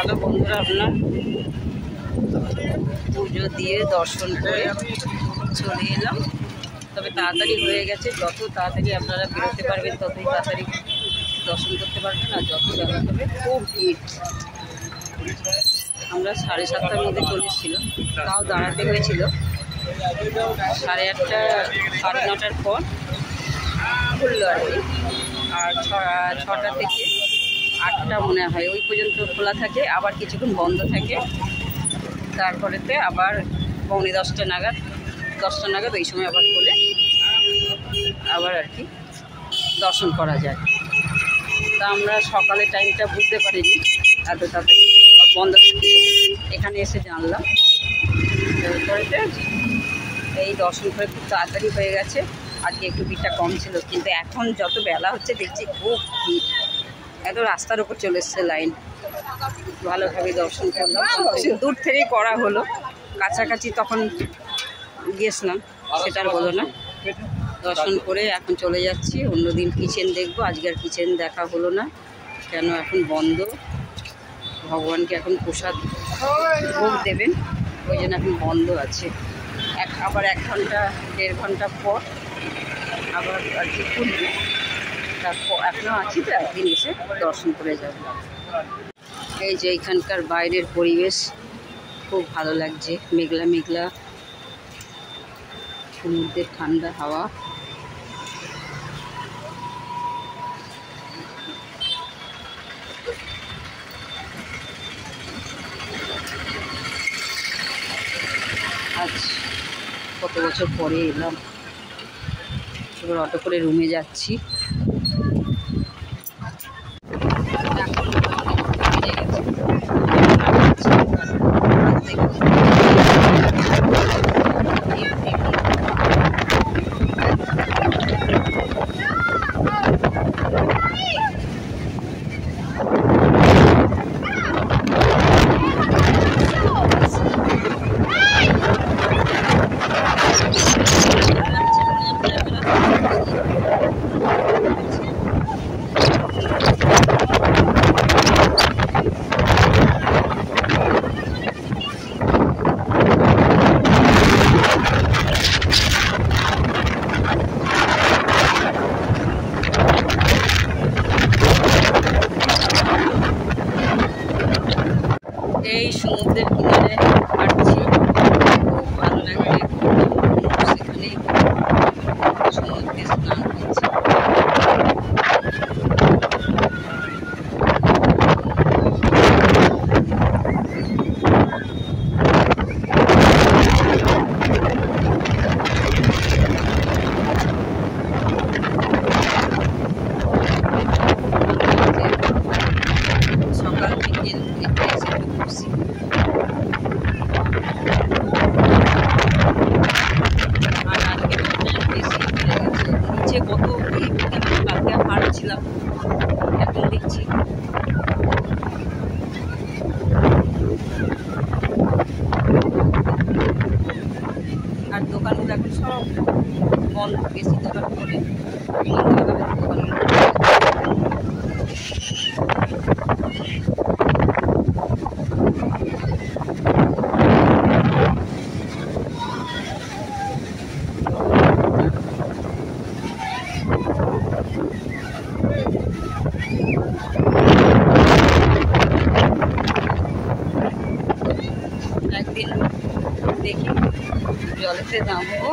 Hello বন্ধুরা, আপনার পুজো দিয়ে দর্শন করে চলে এলাম। তবে তাড়াতাড়ি হয়ে গেছে, যত তাড়াতাড়ি আপনারা বেরোতে পারবেন ততই তাড়াতাড়ি দর্শন করতে পারবেন। আর যত বেলা হবে খুব ভিড়। আমরা 7:30টার মধ্যে চলে এসেছিলাম, তাও দাঁড়াতে হয়েছিল। 8:30 9:30টার পর খুললো আর কি। আর 6টা থেকে 8টা মনে হয় ওই পর্যন্ত খোলা থাকে, আবার কিছুক্ষণ বন্ধ থাকে। তারপরেতে আবার 9:45 নাগাদ 10টা নাগাদ ওই সময় আবার খোলে, আবার আর কি দর্শন করা যায়। তা আমরা সকালে টাইমটা বুঝতে পারিনি এত তাড়াতাড়ি বন্ধ থাকে, এখানে এসে জানলাম। তারপরেতে এই দর্শন করে খুব তাড়াতাড়ি হয়ে গেছে। আজকে একটু ভিড়টা কম ছিল, কিন্তু এখন যত বেলা হচ্ছে দেখছি খুব ভিড়। এত রাস্তার উপর চলে এসছে লাইন। ভালোভাবে দর্শন করলাম, দূর থেকেই করা হলো। কাছাকাছি তখন গিয়েছিলাম, সেটা আর হলো না। দর্শন করে এখন চলে যাচ্ছি। অন্যদিন কিচেন দেখবো, আজকে আর কিচেন দেখা হলো না, কেন এখন বন্ধ। ভগবানকে এখন প্রসাদ ভোগ দেবেন, ওই জন্য এখন বন্ধ আছে। আবার 1 ঘন্টা 1.5 ঘন্টা পর আবার আর কি খুলবে। তারপর এখনও আছি, তো একদিন এসে দর্শন করে যাব। এই যে এখানকার বাইরের পরিবেশ খুব ভালো লাগছে, মেঘলা মেঘলা, সমুদ্রের ঠান্ডা হাওয়া। আজ কত বছর পরে এলাম। এবার অটো করে রুমে যাচ্ছি। এই সমুদ্রের কিনারে হাঁটছি, খুব ভালো লাগছে। সেখানে সমুদ্রে স্নান করছি। সকাল থেকে এসে আর আজকে বেশি নিচে কত কালকে হাঁটছিলাম, এখন দেখছি আর দোকানগুলো এখন সব বন্ধ, বেশি দোকান করে একদিন দেখি জলেতে নামবো।